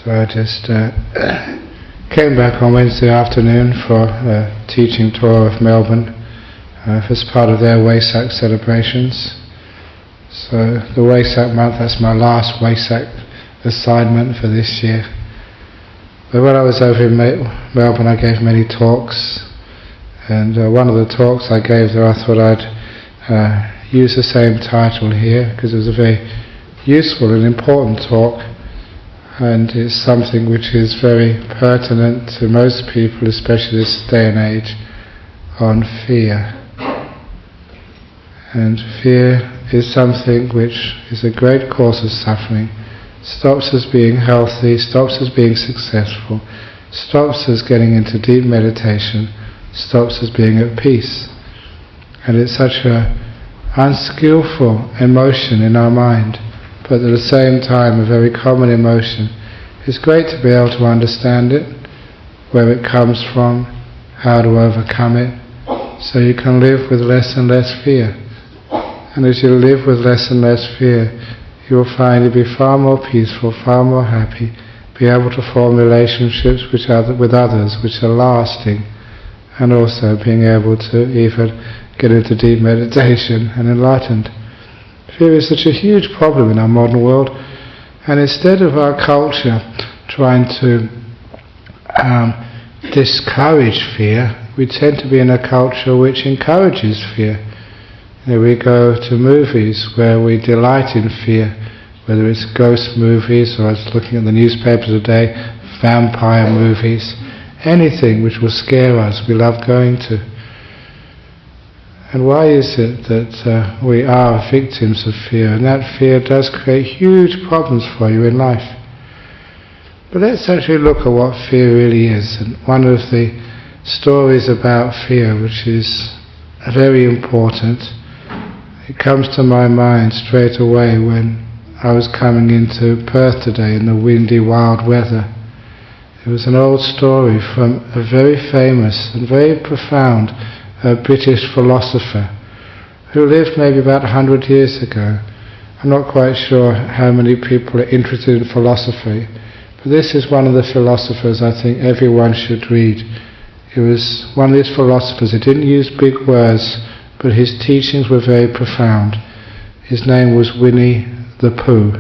So I just came back on Wednesday afternoon for a teaching tour of Melbourne as part of their Wesak celebrations. So the Wesak month, that's my last Wesak assignment for this year. But when I was over in Melbourne, I gave many talks, and one of the talks I gave there, I thought I'd use the same title here because it was a very useful and important talk, and it's something which is very pertinent to most people, especially this day and age, on fear. And fear is something which is a great cause of suffering, stops us being healthy, stops us being successful, stops us getting into deep meditation, stops us being at peace. And it's such an unskillful emotion in our mind, but at the same time a very common emotion. It's great to be able to understand it, where it comes from, how to overcome it, so you can live with less and less fear. And as you live with less and less fear, you will find you'll be far more peaceful, far more happy, be able to form relationships with others which are lasting, and also being able to even get into deep meditation and enlightened. Fear is such a huge problem in our modern world, and instead of our culture trying to discourage fear, we tend to be in a culture which encourages fear. We go to movies where we delight in fear, whether it's ghost movies, or I was looking at the newspapers today, vampire movies, anything which will scare us, we love going to. And why is it that we are victims of fear? And that fear does create huge problems for you in life. But let's actually look at what fear really is. And one of the stories about fear, which is very important, it comes to my mind straight away when I was coming into Perth today in the windy, wild weather. It was an old story from a very famous and very profound British philosopher who lived maybe about 100 years ago. I'm not quite sure how many people are interested in philosophy, but this is one of the philosophers I think everyone should read. He was one of these philosophers. He didn't use big words, but his teachings were very profound. His name was Winnie the Pooh.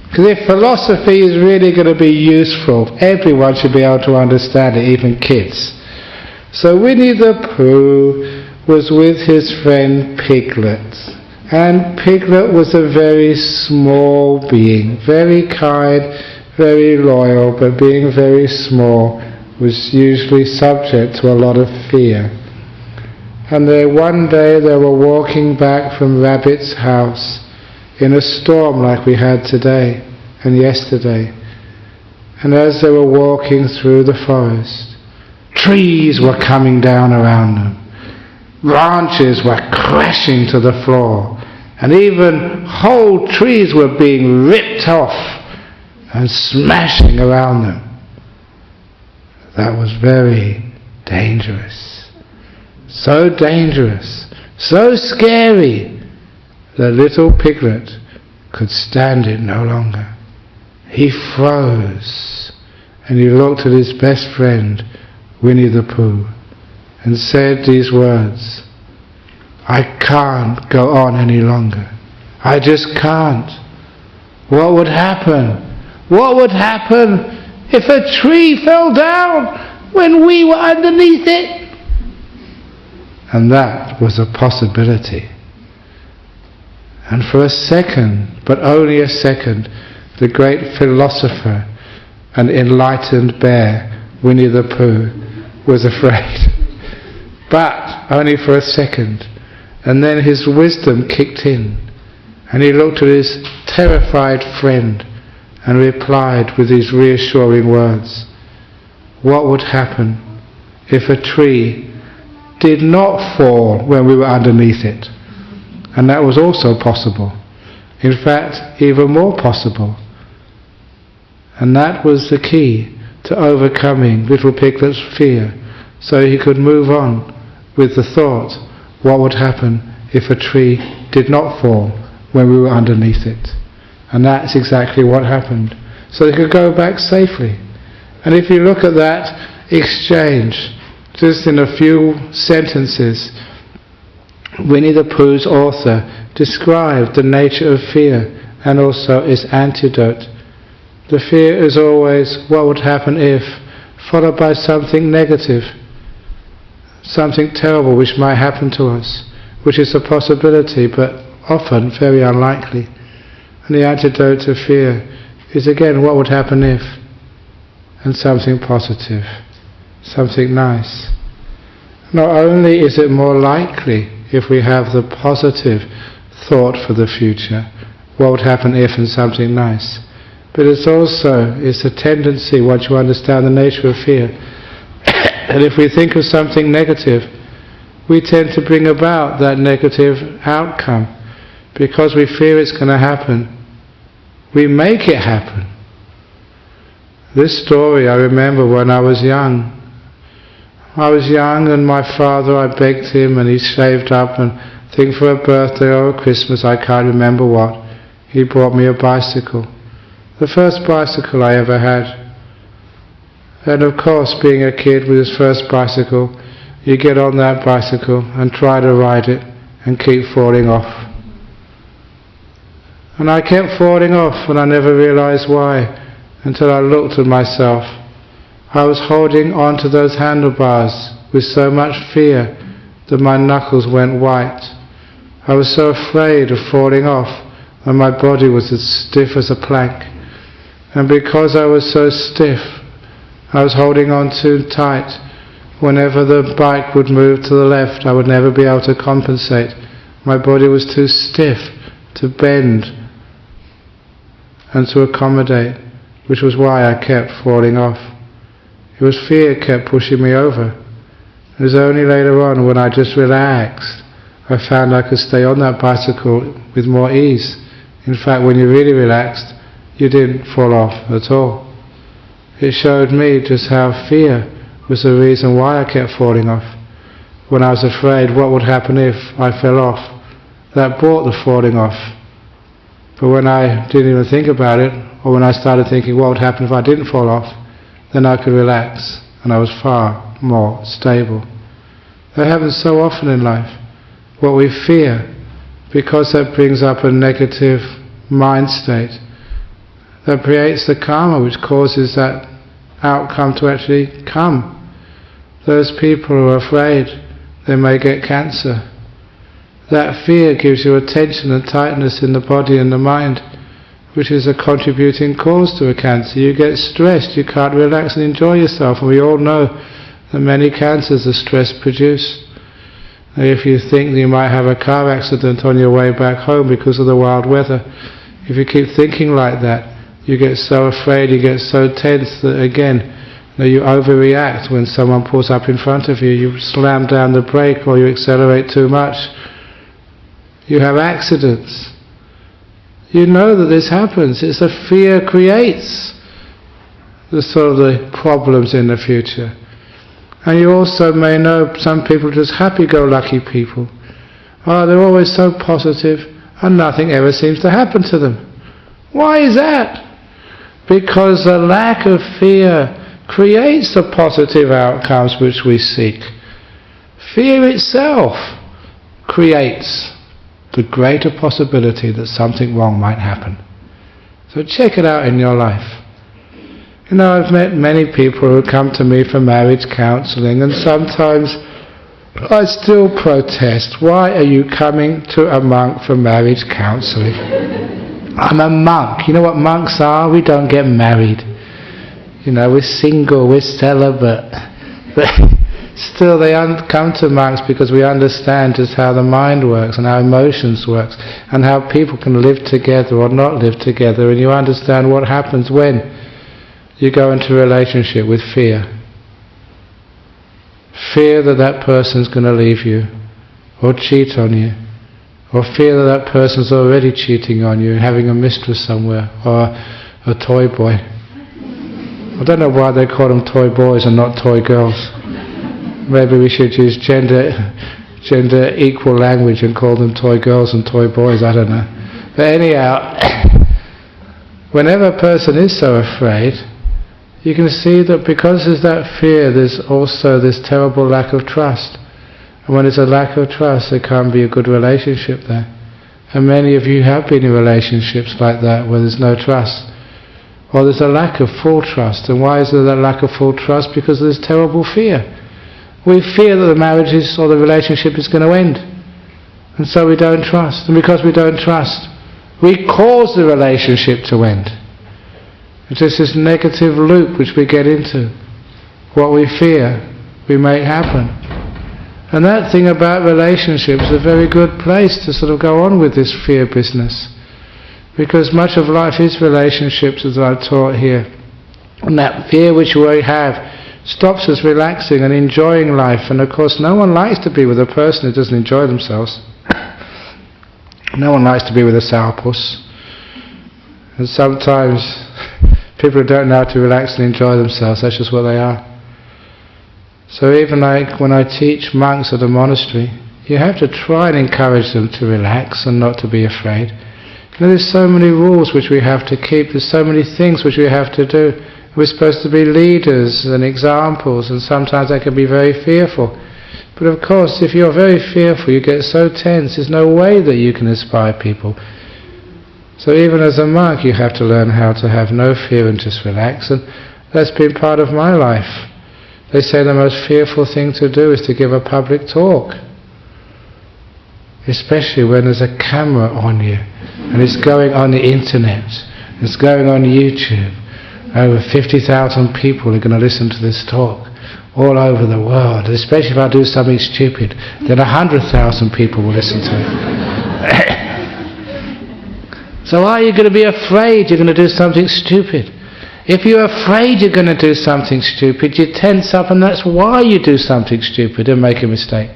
Because if philosophy is really going to be useful, everyone should be able to understand it, even kids. So Winnie the Pooh was with his friend Piglet. And Piglet was a very small being, very kind, very loyal, but being very small, was usually subject to a lot of fear. And one day they were walking back from Rabbit's house in a storm like we had today and yesterday. And as they were walking through the forest, trees were coming down around them. Branches were crashing to the floor, and even whole trees were being ripped off and smashing around them. That was very dangerous. So dangerous, so scary, that little Piglet could stand it no longer. He froze, and he looked at his best friend, Winnie the Pooh, and said these words, "I can't go on any longer. I just can't. What would happen? What would happen if a tree fell down when we were underneath it?" And that was a possibility. And for a second, but only a second, the great philosopher and enlightened bear, Winnie the Pooh, was afraid. But only for a second. And then his wisdom kicked in, and he looked at his terrified friend and replied with these reassuring words, "What would happen if a tree did not fall when we were underneath it?" And that was also possible. In fact, even more possible. And that was the key to overcoming little Piglet's fear, so he could move on with the thought, what would happen if a tree did not fall when we were underneath it? And that's exactly what happened. So they could go back safely. And if you look at that exchange, just in a few sentences, Winnie the Pooh's author described the nature of fear and also its antidote. The fear is always what would happen if, followed by something negative, something terrible which might happen to us, which is a possibility but often very unlikely. And the antidote to fear is again what would happen if, and something positive, something nice. Not only is it more likely if we have the positive thought for the future, what would happen if and something nice, but it's a tendency, once you understand the nature of fear, and if we think of something negative, we tend to bring about that negative outcome. Because we fear it's going to happen, we make it happen. This story I remember when I was young. I was young and my father, I begged him, and he shaved up, and I think for a birthday or a Christmas, I can't remember what, he bought me a bicycle. The first bicycle I ever had. And of course, being a kid with his first bicycle, you get on that bicycle and try to ride it and keep falling off. And I kept falling off, and I never realized why until I looked at myself. I was holding on to those handlebars with so much fear that my knuckles went white. I was so afraid of falling off, and my body was as stiff as a plank. And because I was so stiff, I was holding on too tight. Whenever the bike would move to the left, I would never be able to compensate. My body was too stiff to bend and to accommodate, which was why I kept falling off. It was fear kept pushing me over. It was only later on, when I just relaxed, I found I could stay on that bicycle with more ease. In fact, when you really relaxed, you didn't fall off at all. It showed me just how fear was the reason why I kept falling off. When I was afraid what would happen if I fell off, that brought the falling off. But when I didn't even think about it, or when I started thinking what would happen if I didn't fall off, then I could relax, and I was far more stable. That happens so often in life. What we fear, because that brings up a negative mind state, that creates the karma which causes that outcome to actually come. Those people who are afraid they may get cancer. That fear gives you a tension and tightness in the body and the mind, which is a contributing cause to a cancer. You get stressed, you can't relax and enjoy yourself, and we all know that many cancers are stress produced. If you think that you might have a car accident on your way back home because of the wild weather, if you keep thinking like that, you get so afraid, you get so tense that again, you overreact when someone pulls up in front of you, you slam down the brake or you accelerate too much. You have accidents. You know that this happens. It's the fear creates the sort of the problems in the future. And you also may know some people are just happy-go-lucky people. Oh, they're always so positive and nothing ever seems to happen to them. Why is that? Because the lack of fear creates the positive outcomes which we seek. Fear itself creates the greater possibility that something wrong might happen. So check it out in your life. You know, I've met many people who come to me for marriage counselling, and sometimes I still protest. Why are you coming to a monk for marriage counselling? I'm a monk. You know what monks are? We don't get married. You know, we're single, we're celibate. But still they come to monks because we understand just how the mind works and how emotions works and how people can live together or not live together, and you understand what happens when you go into a relationship with fear. Fear that that person's going to leave you or cheat on you, or fear that that person's already cheating on you, having a mistress somewhere, or a toy boy. I don't know why they call them toy boys and not toy girls. Maybe we should use gender equal language and call them toy girls and toy boys, I don't know. But anyhow, whenever a person is so afraid, you can see that because there's that fear, there's also this terrible lack of trust. And when there's a lack of trust, there can't be a good relationship there. And many of you have been in relationships like that, where there's no trust. Or there's a lack of full trust. And why is there that lack of full trust? Because there's terrible fear. We fear that the marriage or the relationship is going to end. And so we don't trust. And because we don't trust, we cause the relationship to end. It's just this negative loop which we get into. What we fear, we make happen. And that thing about relationships is a very good place to sort of go on with this fear business. Because much of life is relationships, as I've taught here. And that fear which we have stops us relaxing and enjoying life. And of course no one likes to be with a person who doesn't enjoy themselves. No one likes to be with a sourpuss. And sometimes people who don't know how to relax and enjoy themselves, that's just what they are. So even like when I teach monks at a monastery, you have to try and encourage them to relax and not to be afraid. There's so many rules which we have to keep, there's so many things which we have to do. We're supposed to be leaders and examples, and sometimes that can be very fearful. But of course, if you're very fearful, you get so tense, there's no way that you can inspire people. So even as a monk, you have to learn how to have no fear and just relax, and that's been part of my life. They say the most fearful thing to do is to give a public talk. Especially when there's a camera on you, and it's going on the internet, it's going on YouTube. Over 50,000 people are going to listen to this talk all over the world. Especially if I do something stupid, then 100,000 people will listen to it. So are you going to be afraid you're going to do something stupid? If you're afraid you're going to do something stupid, you tense up, and that's why you do something stupid and make a mistake.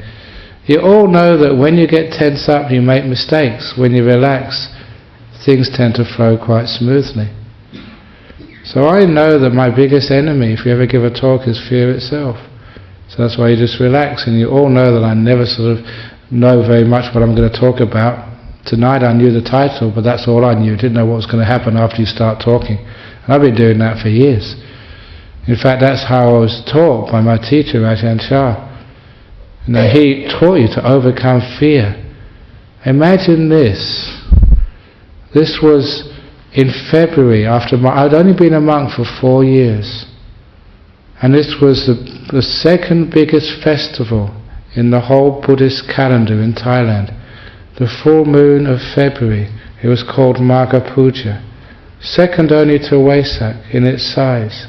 You all know that when you get tense up, you make mistakes. When you relax, things tend to flow quite smoothly. So I know that my biggest enemy, if you ever give a talk, is fear itself. So that's why you just relax, and you all know that I never sort of know very much what I'm going to talk about. Tonight I knew the title, but that's all I knew. Didn't know what was going to happen after you start talking. And I've been doing that for years. In fact, that's how I was taught by my teacher, Ajahn Chah. He taught you to overcome fear. Imagine this. This was in February, I'd only been a monk for 4 years. And this was the second biggest festival in the whole Buddhist calendar in Thailand. The full moon of February. It was called Magha Puja. Second only to Wesak in its size.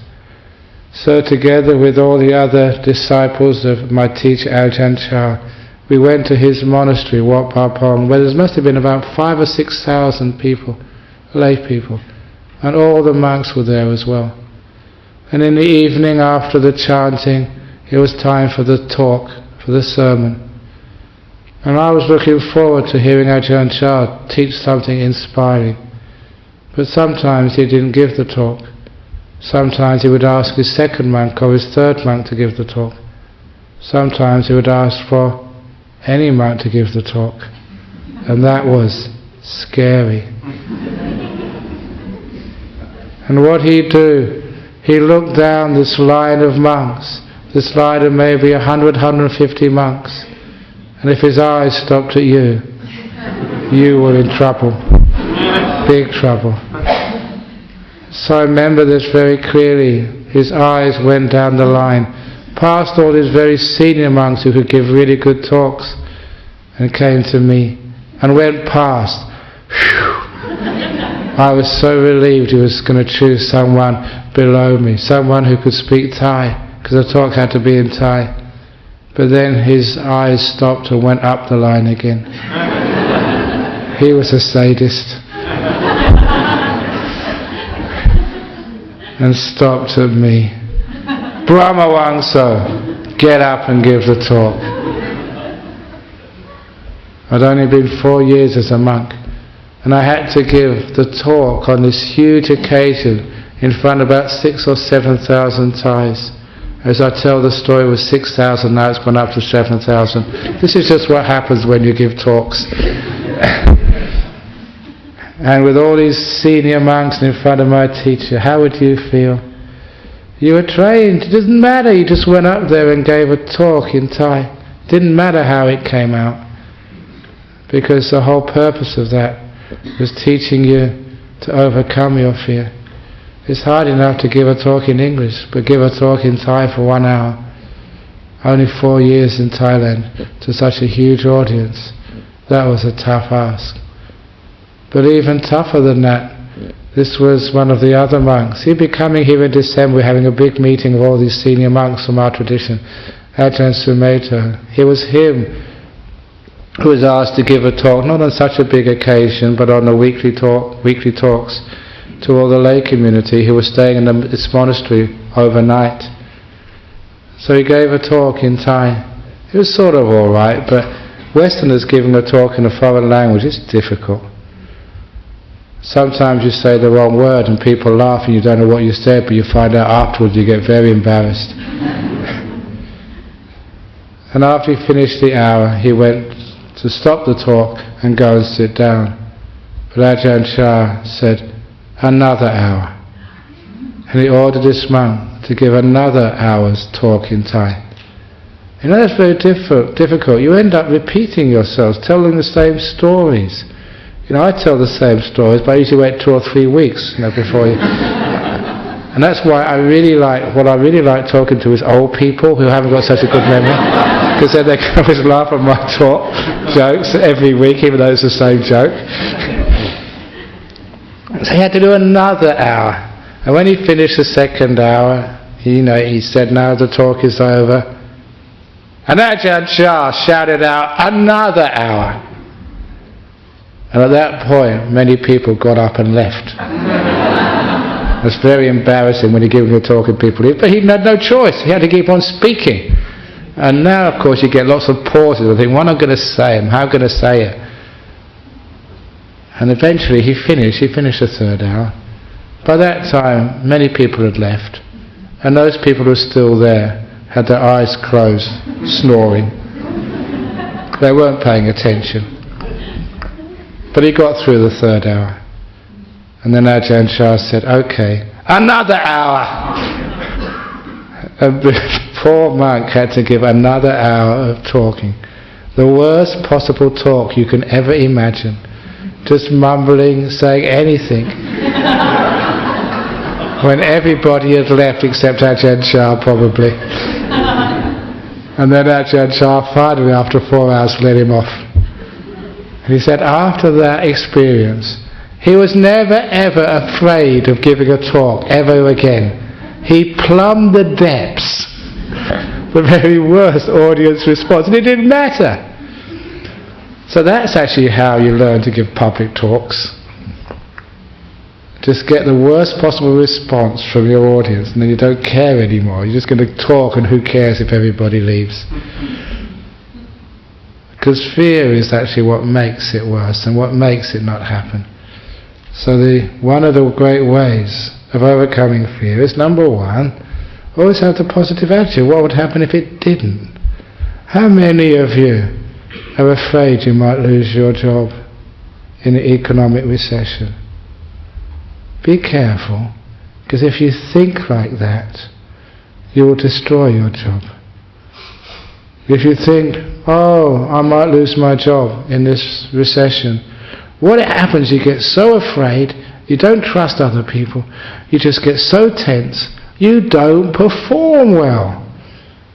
So together with all the other disciples of my teacher Ajahn Chah, we went to his monastery, Wat Pa Pong, where there must have been about 5,000 or 6,000 people, lay people, and all the monks were there as well. And in the evening after the chanting, it was time for the talk, for the sermon. And I was looking forward to hearing Ajahn Chah teach something inspiring. But sometimes he didn't give the talk. Sometimes he would ask his second monk or his third monk to give the talk. Sometimes he would ask for any monk to give the talk. And that was scary. And what he'd do, he looked down this line of monks, this line of maybe 100, 150 monks, and if his eyes stopped at you, you were in trouble, big trouble. So I remember this very clearly. His eyes went down the line, past all these very senior monks who could give really good talks, and came to me, and went past. Whew. I was so relieved he was going to choose someone below me, someone who could speak Thai, because the talk had to be in Thai. But then his eyes stopped and went up the line again. He was a sadist. And stopped at me. Brahma Wangso, get up and give the talk. I'd only been 4 years as a monk, and I had to give the talk on this huge occasion in front of about 6,000 or 7,000 Thais. As I tell the story, it was 6,000, now it's gone up to 7,000. This is just what happens when you give talks. and with all these senior monks in front of my teacher, how would you feel? You were trained, it doesn't matter, you just went up there and gave a talk in Thai. Didn't matter how it came out, because the whole purpose of that was teaching you to overcome your fear. It's hard enough to give a talk in English, but give a talk in Thai for 1 hour. Only 4 years in Thailand to such a huge audience. That was a tough ask. But even tougher than that, this was one of the other monks. He'd be coming here in December. We're having a big meeting of all these senior monks from our tradition. Ajahn Sumedho. It was him who was asked to give a talk, not on such a big occasion, but on the weekly talks to all the lay community who was staying in this monastery overnight. So he gave a talk in Thai. It was sort of alright, but Westerners giving a talk in a foreign language is difficult. Sometimes you say the wrong word and people laugh and you don't know what you said, but you find out afterwards, you get very embarrassed. And after he finished the hour, he went to stop the talk and go and sit down. But Ajahn Chah said, another hour. And he ordered this monk to give another hour's talk in Thai. You know, that's very difficult. You end up repeating yourselves, telling the same stories. You know, I tell the same stories, but I usually wait 2 or 3 weeks, before you... And that's why what I really like talking to is old people who haven't got such a good memory, because then they can always laugh at my talk jokes every week, even though it's the same joke. So he had to do another hour. And when he finished the second hour, he said, now the talk is over. And Ajahn Chah shouted out, another hour. And at that point, many people got up and left. It's very embarrassing when you're giving a talk and people leave. But he had no choice. He had to keep on speaking. And now, of course, you get lots of pauses. I think, what am I going to say? How am I going to say it? And eventually he finished the third hour. By that time, many people had left. And those people who were still there had their eyes closed, snoring. They weren't paying attention. But he got through the third hour. And then Ajahn Chah said, okay, another hour! And the poor monk had to give another hour of talking. The worst possible talk you can ever imagine. Just mumbling, saying anything. When everybody had left except Ajahn Chah, probably. And then Ajahn Chah finally, after 4 hours, let him off. And he said after that experience, he was never ever afraid of giving a talk ever again. He plumbed the depths, the very worst audience response, and it didn't matter. So that's actually how you learn to give public talks. Just get the worst possible response from your audience, and then you don't care anymore. You're just going to talk, and who cares if everybody leaves? Because fear is actually what makes it worse and what makes it not happen. So one of the great ways of overcoming fear is, number one, always have the positive attitude. What would happen if it didn't? How many of you are afraid you might lose your job in an economic recession? Be careful, because if you think like that, you will destroy your job. If you think, oh, I might lose my job in this recession, what happens, you get so afraid, you don't trust other people, you just get so tense, you don't perform well.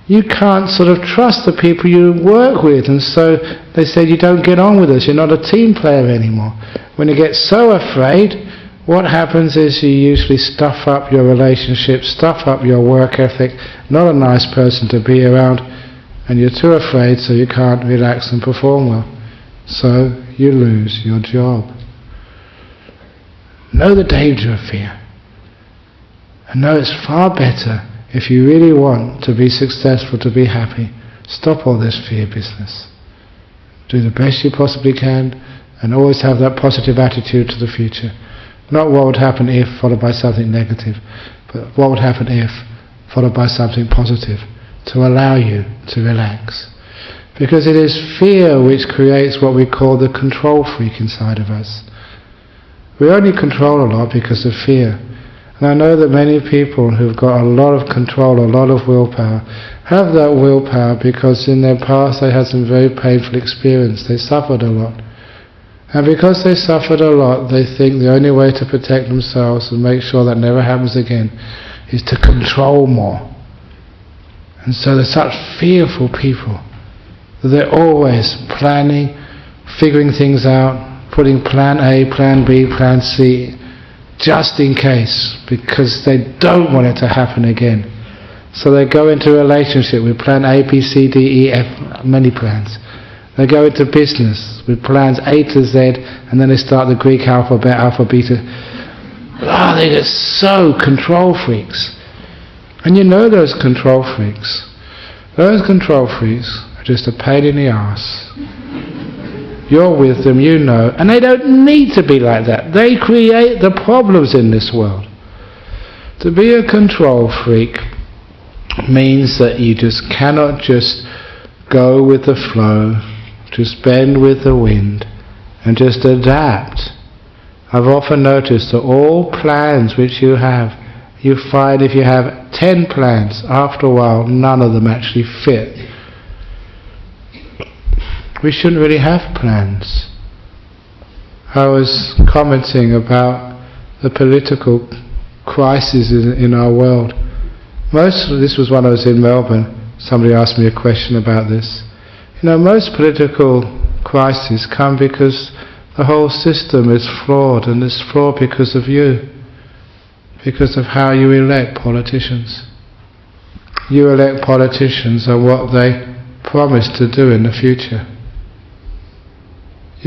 You can't sort of trust the people you work with, and so they said, you don't get on with us, you're not a team player anymore. When you get so afraid, what happens is you usually stuff up your relationships, stuff up your work ethic, not a nice person to be around, and you're too afraid, so you can't relax and perform well. So you lose your job. Know the danger of fear. And know it's far better, if you really want to be successful, to be happy, stop all this fear business. Do the best you possibly can, and always have that positive attitude to the future. Not what would happen if, followed by something negative, but what would happen if, followed by something positive, to allow you to relax. Because it is fear which creates what we call the control freak inside of us. We only control a lot because of fear. And I know that many people who've got a lot of control, a lot of willpower, have that willpower because in their past they had some very painful experience. They suffered a lot. And because they suffered a lot, they think the only way to protect themselves and make sure that never happens again is to control more. And so they're such fearful people that they're always planning, figuring things out, putting plan A, plan B, plan C, just in case, because they don't want it to happen again. So they go into a relationship with plan A, B, C, D, E, F, many plans. They go into business with plans A to Z, and then they start the Greek alphabet, alpha, beta. They get so control freaks. And you know those control freaks. Those control freaks are just a pain in the arse. You're with them, you know, and they don't need to be like that. They create the problems in this world. To be a control freak means that you just cannot just go with the flow, just bend with the wind, and just adapt. I've often noticed that all plans which you have, you find if you have 10 plans, after a while none of them actually fit. We shouldn't really have plans. I was commenting about the political crisis in our world. This was when I was in Melbourne. Somebody asked me a question about this. Most political crises come because the whole system is flawed, and it's flawed because of you. Because of how you elect politicians. You elect politicians on what they promise to do in the future.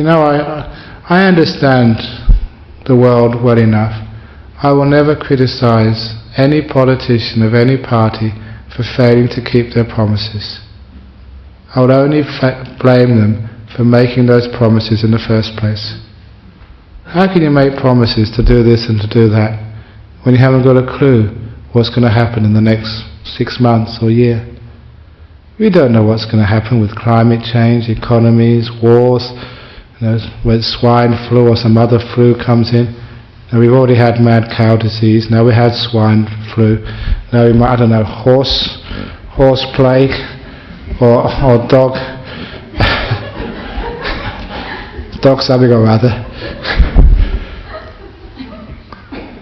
I understand the world well enough. I will never criticize any politician of any party for failing to keep their promises. I would only blame them for making those promises in the first place. How can you make promises to do this and to do that when you haven't got a clue what's going to happen in the next 6 months or year? We don't know what's going to happen with climate change, economies, wars, when swine flu or some other flu comes in. Now we've already had mad cow disease, now we had swine flu, now we might, horse plague, or dog something or other.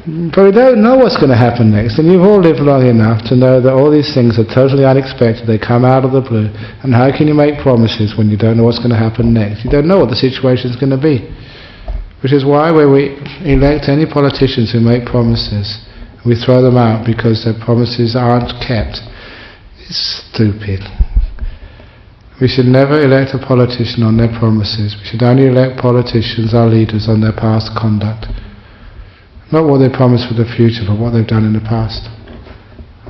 But we don't know what's going to happen next, and you've all lived long enough to know that all these things are totally unexpected. They come out of the blue, and how can you make promises when you don't know what's going to happen next? You don't know what the situation is going to be. Which is why when we elect any politicians who make promises, we throw them out because their promises aren't kept. It's stupid. We should never elect a politician on their promises. We should only elect politicians, our leaders, on their past conduct. Not what they promise for the future, but what they've done in the past.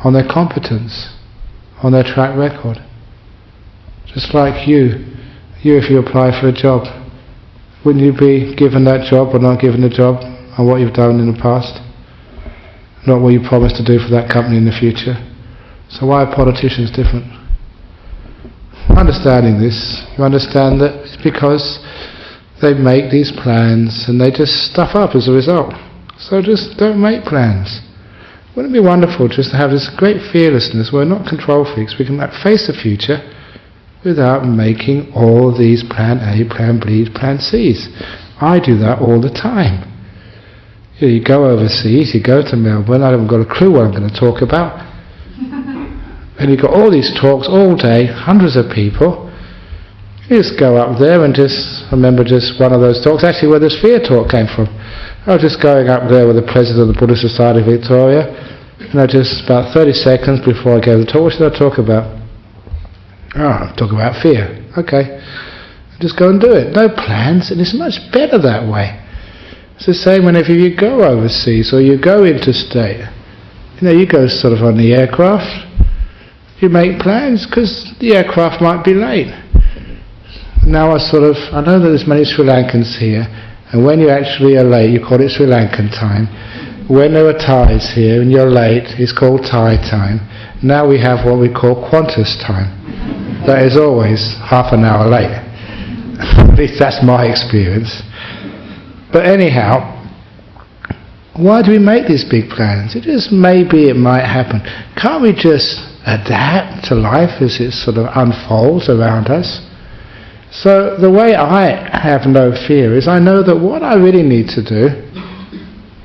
On their competence, on their track record. Just like you if you apply for a job, wouldn't you be given that job or not given the job on what you've done in the past? Not what you promised to do for that company in the future. So why are politicians different? Understanding this, you understand that it's because they make these plans and they just stuff up as a result. So just don't make plans. Wouldn't it be wonderful just to have this great fearlessness where we're not control freaks, we can face the future without making all these plan A, plan B, plan C's. I do that all the time. You go overseas, you go to Melbourne, I haven't got a clue what I'm going to talk about. And you've got all these talks all day, hundreds of people. You just go up there and I remember just one of those talks, actually where this fear talk came from. I was just going up there with the president of the Buddhist Society of Victoria, and just about 30 seconds before I gave the talk, what should I talk about? I'll talk about fear. Okay. Just go and do it. No plans, and it's much better that way. It's the same whenever you go overseas or you go interstate. You go sort of on the aircraft, you make plans because the aircraft might be late. Now I know that there's many Sri Lankans here, and when you actually are late, you call it Sri Lankan time. When there are Thais here and you're late, it's called Thai time. Now we have what we call Qantas time. That is always half an hour late. At least that's my experience. But anyhow, Why do we make these big plans? It just maybe it might happen. Can't we just adapt to life as it sort of unfolds around us? So the way I have no fear is I know that what I really need to do,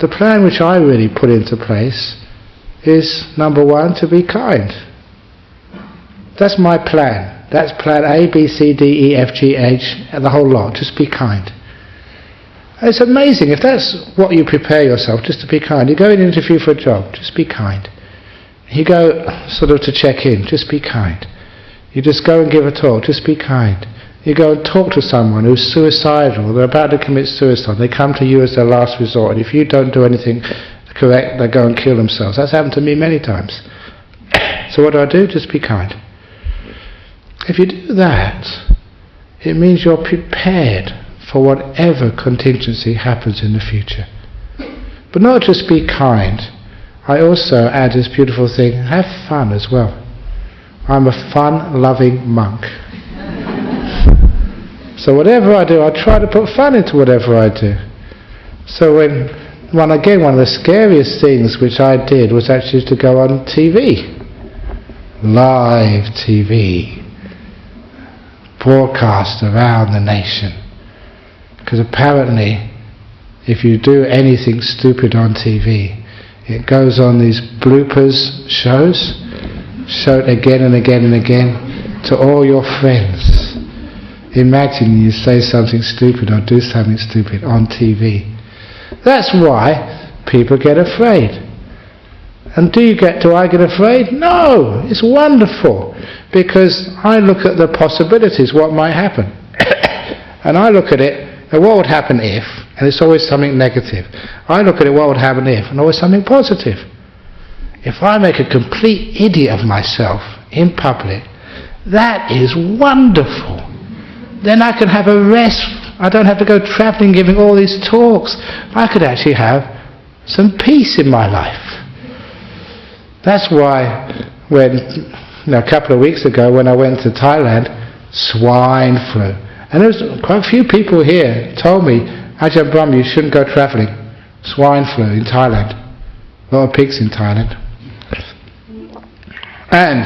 the plan which I really put into place, is number one, to be kind. That's my plan. That's plan A, B, C, D, E, F, G, H, and the whole lot. Just be kind. It's amazing. If that's what you prepare yourself, just to be kind. You go in and interview for a job, just be kind. You go sort of to check in, just be kind. You just go and give a talk, just be kind. You go and talk to someone who's suicidal, they're about to commit suicide, they come to you as their last resort, and if you don't do anything correct, they go and kill themselves. That's happened to me many times. So what do? Just be kind. If you do that, it means you're prepared for whatever contingency happens in the future. But not just be kind. I also add this beautiful thing, have fun as well. I'm a fun-loving monk. So whatever I do, I try to put fun into whatever I do. So one of the scariest things which I did was actually to go on TV. Live TV. Broadcast around the nation. Because apparently, if you do anything stupid on TV, it goes on these bloopers shows, showed again and again and again to all your friends. Imagine you say something stupid or do something stupid on TV. That's why people get afraid. And do I get afraid? No! It's wonderful. Because I look at the possibilities, what might happen. And I look at it, and what would happen if, and it's always something negative. I look at it, what would happen if, and always something positive. If I make a complete idiot of myself in public, that is wonderful. Then I can have a rest. I don't have to go travelling giving all these talks. I could actually have some peace in my life. That's why a couple of weeks ago when I went to Thailand, swine flu. And there was quite a few people here told me, Ajahn Brahm, you shouldn't go travelling. Swine flu in Thailand. A lot of pigs in Thailand. And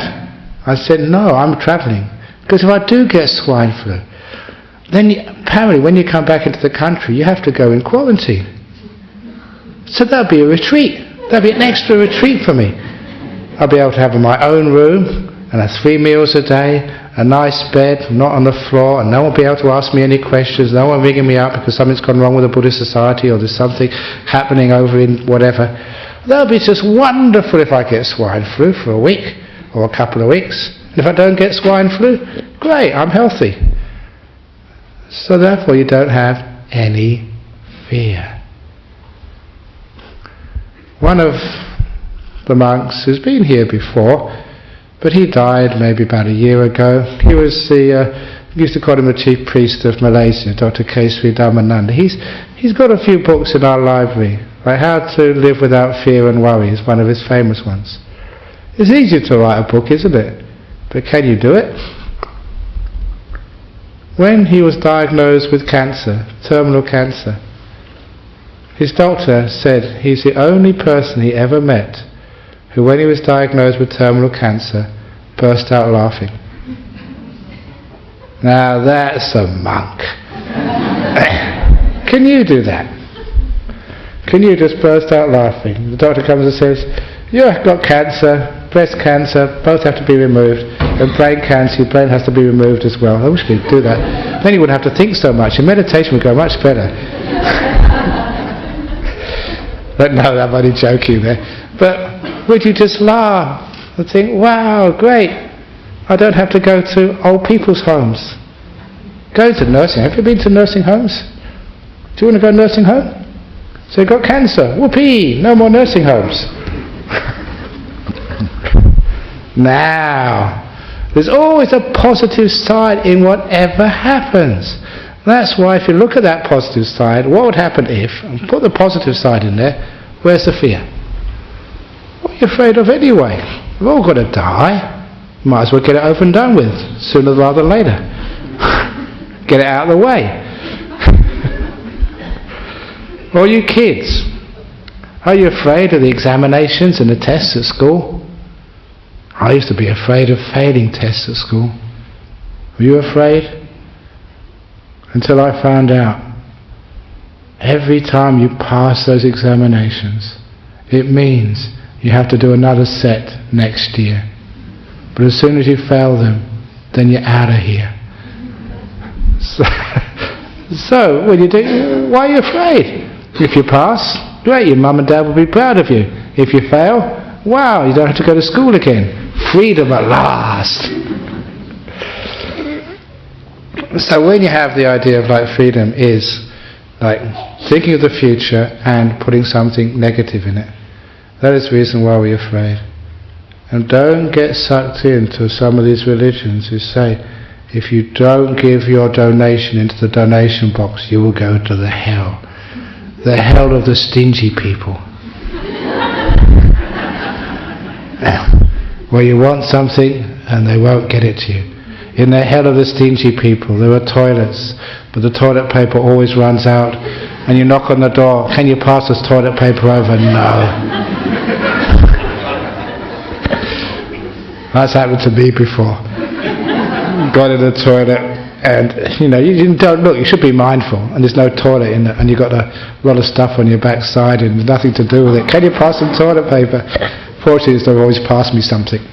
I said, no, I'm travelling. Because if I do get swine flu, then apparently when you come back into the country, you have to go in quarantine. So that'll be a retreat. That'll be an extra retreat for me. I'll be able to have my own room, and have 3 meals a day, a nice bed, not on the floor, and no one will be able to ask me any questions, no one ringing me up because something's gone wrong with the Buddhist society or there's something happening over in whatever. That'll be just wonderful if I get swine flu for a week or a couple of weeks. And if I don't get swine flu, great, I'm healthy. So therefore you don't have any fear. One of the monks who's been here before, but he died maybe about a year ago. He was we used to call him the chief priest of Malaysia, Dr. Kesri Dhammananda. He's got a few books in our library, like How to Live Without Fear and Worry is one of his famous ones. It's easy to write a book, isn't it? But can you do it? When he was diagnosed with cancer, terminal cancer, his doctor said he's the only person he ever met who, when he was diagnosed with terminal cancer, burst out laughing. Now that's a monk. Can you do that? Can you just burst out laughing? The doctor comes and says, you've got cancer, breast cancer, both have to be removed, and brain cancer, your brain has to be removed as well. I wish we could do that. Then you wouldn't have to think so much, and meditation would go much better. But no, I'm only joking there. But would you just laugh and think, wow, great, I don't have to go to old people's homes. Go to nursing. Have you been to nursing homes? Do you want to go nursing home? So you've got cancer. Whoopee! No more nursing homes. Now, there's always a positive side in whatever happens. That's why if you look at that positive side, what would happen if, and put the positive side in there, where's the fear? What are you afraid of anyway? We've all got to die. Might as well get it over and done with, sooner rather than later. Get it out of the way. All you kids, Are you afraid of the examinations and the tests at school? I used to be afraid of failing tests at school. Were you afraid? Until I found out every time you pass those examinations, it means you have to do another set next year. But as soon as you fail them, then you're out of here. So when you do, why are you afraid? If you pass, great, your mum and dad will be proud of you. If you fail, wow, you don't have to go to school again. Freedom at last. So when you have the idea of like freedom is like thinking of the future and putting something negative in it. That is the reason why we're afraid. And don't get sucked into some of these religions who say if you don't give your donation into the donation box, you will go to the hell. The hell of the stingy people. Where you want something and they won't get it to you. In the hell of the stingy people, there are toilets, but the toilet paper always runs out, and you knock on the door, can you pass this toilet paper over? No. That's happened to me before. Got in the toilet, and you don't look, you should be mindful, and there's no toilet in it, and you've got a lot of stuff on your backside and nothing to do with it. Can you pass some toilet paper? Fortunately, they've always passed me something.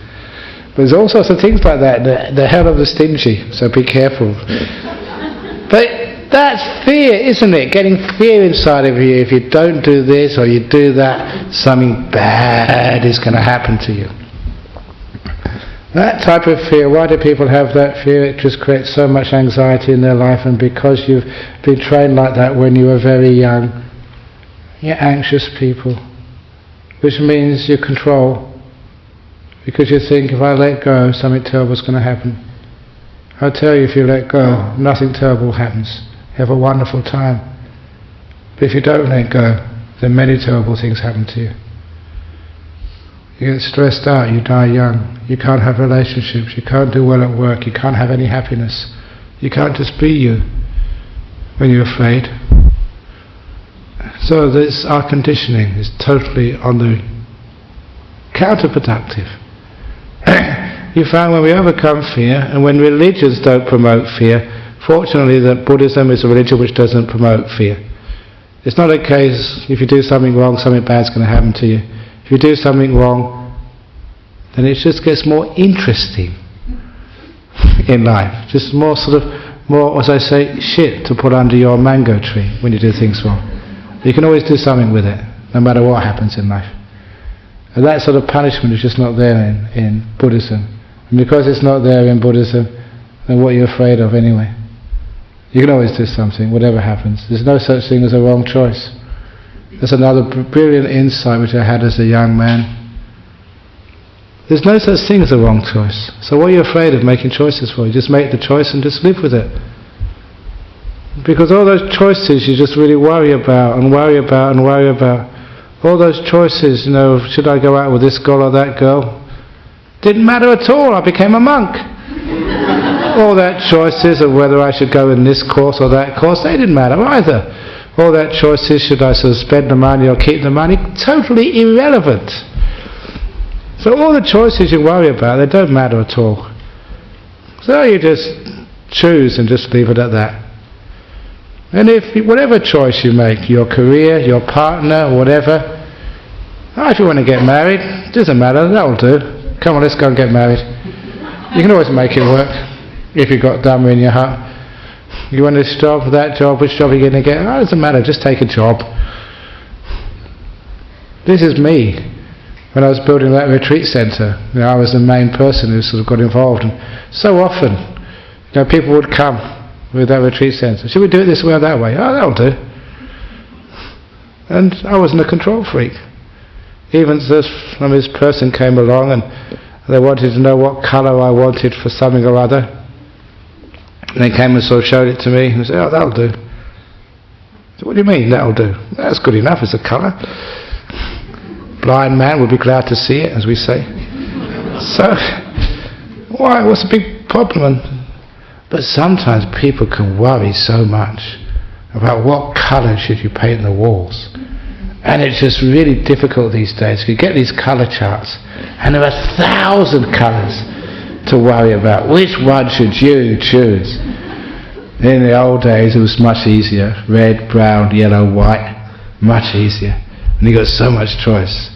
But there's all sorts of things like that, the hell of the stingy, so be careful. But that's fear, isn't it? Getting fear inside of you. If you don't do this or you do that, something bad is going to happen to you. That type of fear, why do people have that fear? It just creates so much anxiety in their life, and because you've been trained like that when you were very young, you're anxious people, which means you control. Because you think, if I let go, something terrible is going to happen. I'll tell you, if you let go, nothing terrible happens. You have a wonderful time. But if you don't let go, then many terrible things happen to you. You get stressed out, you die young. You can't have relationships, you can't do well at work, you can't have any happiness. You can't just be you when you're afraid. So this, our conditioning is totally on the counterproductive. You find when we overcome fear, and when religions don't promote fear, fortunately that Buddhism is a religion which doesn't promote fear. It's not a case, if you do something wrong, something bad's going to happen to you. If you do something wrong, then it just gets more interesting in life. Just more as I say, shit to put under your mango tree when you do things wrong. You can always do something with it, no matter what happens in life. And that sort of punishment is just not there in Buddhism. And because it's not there in Buddhism, then what are you afraid of anyway? You can always do something, whatever happens. There's no such thing as a wrong choice. That's another brilliant insight which I had as a young man. There's no such thing as a wrong choice. So what are you afraid of making choices for? You just make the choice and just live with it. Because all those choices you just really worry about and worry about and worry about. All those choices, should I go out with this girl or that girl? Didn't matter at all, I became a monk. All that choices of whether I should go in this course or that course, they didn't matter either. All that choices, should I sort of spend the money or keep the money, totally irrelevant. So all the choices you worry about, they don't matter at all. So you just choose and just leave it at that. And whatever choice you make, your career, your partner, whatever, if you want to get married, it doesn't matter, that'll do. Come on, let's go and get married. You can always make it work, if you've got Dhamma in your heart. You want this job, that job, which job are you going to get? It doesn't matter, just take a job. This is me. When I was building that retreat centre, I was the main person who sort of got involved. And so often, people would come with that retreat centre. Should we do it this way or that way? Oh, that'll do. And I wasn't a control freak. Even this person came along and they wanted to know what colour I wanted for something or other. And they came and sort of showed it to me and said, oh, that'll do. So what do you mean, that'll do? That's good enough as a colour. Blind man would be glad to see it, as we say. So, why? What's the big problem? But sometimes people can worry so much about what colour should you paint the walls. And it's just really difficult these days. You get these colour charts, and there are 1,000 colours to worry about. Which one should you choose? In the old days it was much easier. Red, brown, yellow, white. Much easier. And you got so much choice.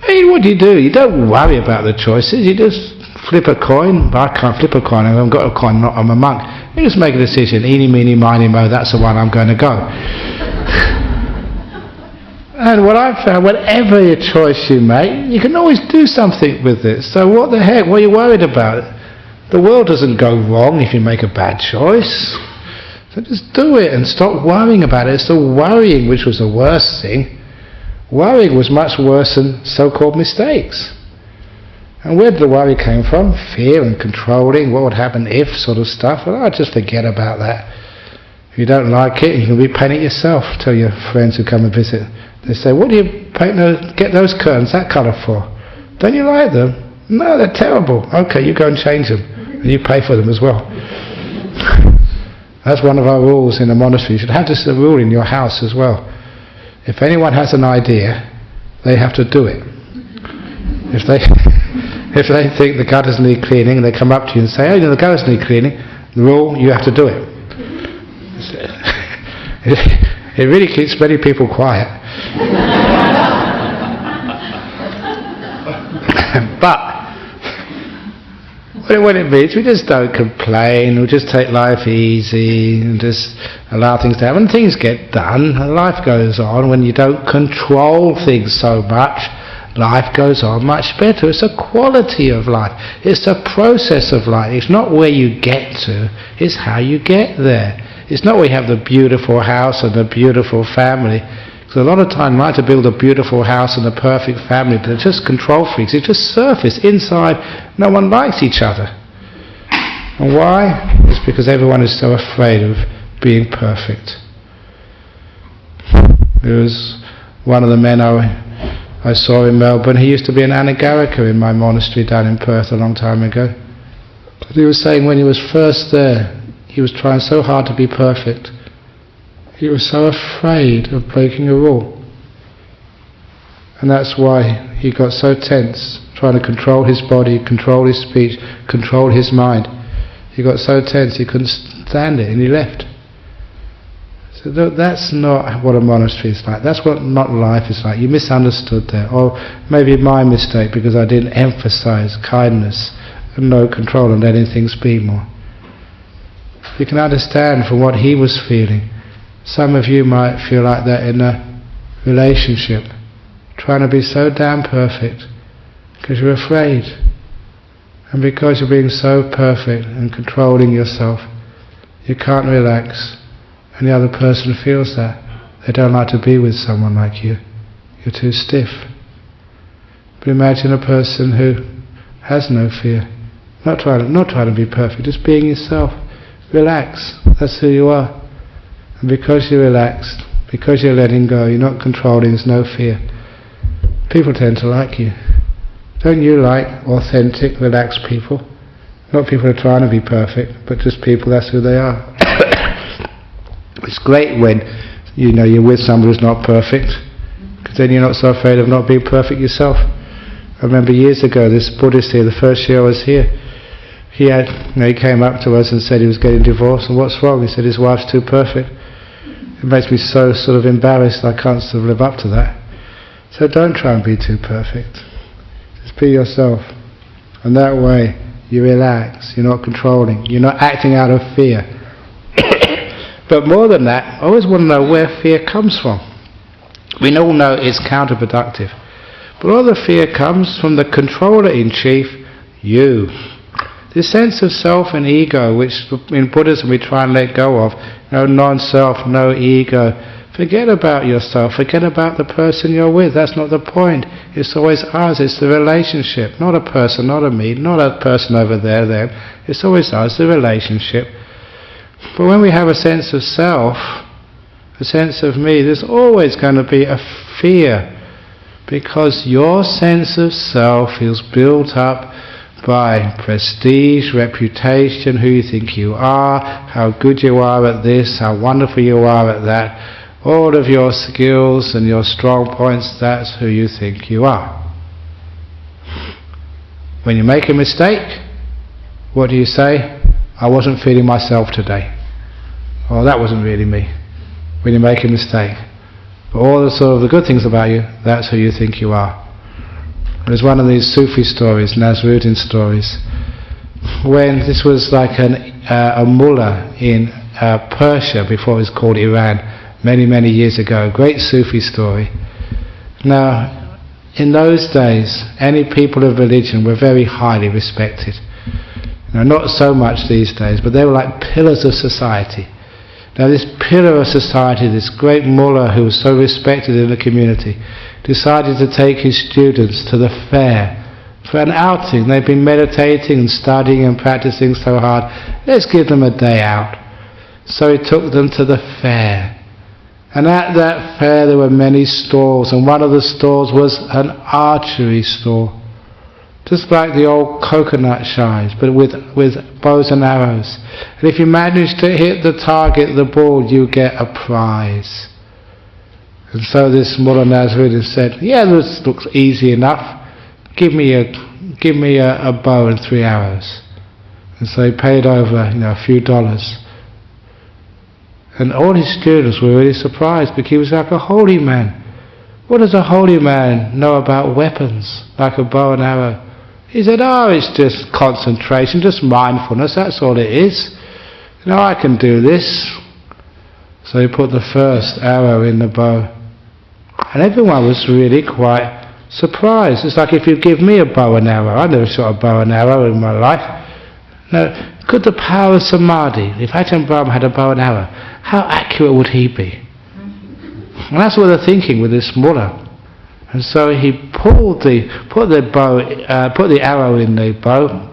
Hey, what do? You don't worry about the choices. You just flip a coin. I can't flip a coin. I haven't got a coin. I'm a monk. You just make a decision. Eeny, meeny, miny, mo. That's the one I'm going to go. And what I've found, whatever your choice you make, you can always do something with it. So what the heck? What are you worried about? The world doesn't go wrong if you make a bad choice. So just do it and stop worrying about it. It's the worrying which was the worst thing. Worrying was much worse than so-called mistakes. And where did the worry came from? Fear and controlling, what would happen if sort of stuff. Well, just forget about that. If you don't like it, you can repaint it yourself. Tell your friends who come and visit. They say, what do you get those curtains that colour for? Don't you like them? No, they're terrible. Okay, you go and change them. And you pay for them as well. That's one of our rules in the monastery. You should have this rule in your house as well. If anyone has an idea, they have to do it. If they think the gutters need cleaning, they come up to you and say, oh, the gutters need cleaning. The rule, you have to do it. It really keeps many people quiet. But what it means, we just don't complain, we just take life easy and just allow things to happen. Things get done, and life goes on. When you don't control things so much, life goes on much better. It's a quality of life. It's a process of life. It's not where you get to, it's how you get there. It's not where you have the beautiful house and the beautiful family. Because a lot of time you like to build a beautiful house and a perfect family, but they're just control freaks. It's just surface. Inside, no one likes each other. And why? It's because everyone is so afraid of being perfect. There was one of the men I saw in Melbourne. He used to be an anagarika in my monastery down in Perth a long time ago. But he was saying when he was first there, he was trying so hard to be perfect. He was so afraid of breaking a rule. And that's why he got so tense, trying to control his body, control his speech, control his mind. He got so tense he couldn't stand it, and he left. So that's not what a monastery is like. That's what not life is like. You misunderstood there. Or maybe my mistake, because I didn't emphasize kindness and no control and letting things be more. You can understand from what he was feeling. Some of you might feel like that in a relationship, trying to be so damn perfect because you're afraid. And because you're being so perfect and controlling yourself, you can't relax. And the other person feels that. They don't like to be with someone like you. You're too stiff. But imagine a person who has no fear, not trying to be perfect, just being yourself. Relax, that's who you are. And because you're relaxed, because you're letting go, you're not controlling, there's no fear, people tend to like you. Don't you like authentic, relaxed people? Not people who are trying to be perfect, but just people, that's who they are. It's great when you're with someone who's not perfect, because then you're not so afraid of not being perfect yourself. I remember years ago, this Buddhist here, the first year I was here, he came up to us and said he was getting divorced, and what's wrong? He said his wife's too perfect. It makes me so sort of embarrassed, I can't sort of live up to that. So don't try and be too perfect. Just be yourself. And that way you relax, you're not controlling, you're not acting out of fear. But more than that, I always want to know where fear comes from. We all know it's counterproductive. But all the fear comes from the controller-in-chief, you. This sense of self and ego, which in Buddhism we try and let go of, no non-self, no ego. Forget about yourself, forget about the person you're with, that's not the point. It's always us, it's the relationship, not a person, not a me, not a person over there, them. It's always us, the relationship. But when we have a sense of self, a sense of me, there's always going to be a fear, because your sense of self is built up by prestige, reputation, who you think you are, how good you are at this, how wonderful you are at that. all of your skills and your strong points, that's who you think you are. When you make a mistake, what do you say? I wasn't feeling myself today. Well, that wasn't really me. When you make a mistake. But all the sort of the good things about you, that's who you think you are. There's one of these Sufi stories, Nasruddin stories, when this was like a mullah in Persia, before it was called Iran, many years ago. A great Sufi story. Now, in those days, any people of religion were very highly respected. Now, not so much these days, but they were like pillars of society. Now, this pillar of society, this great mullah who was so respected in the community, decided to take his students to the fair for an outing. They've been meditating and studying and practicing so hard. Let's give them a day out. So he took them to the fair. And at that fair there were many stalls, and one of the stalls was an archery stall. Just like the old coconut shies, but with bows and arrows. And if you managed to hit the target, the ball, you get a prize. And so this Mullah Nasruddin said, yeah, this looks easy enough. Give me a bow and 3 arrows. And so he paid over, a few dollars. And all his students were really surprised, because he was like a holy man. What does a holy man know about weapons, like a bow and arrow? He said, it's just concentration, just mindfulness, that's all it is. I can do this. So he put the first arrow in the bow. And everyone was really quite surprised. It's like if you give me a bow and arrow. I never shot a bow and arrow in my life. Now, could the power of Samadhi, if Ajahn Brahm had a bow and arrow, how accurate would he be? And that's what they're thinking with this mullah. And so he put the arrow in the bow.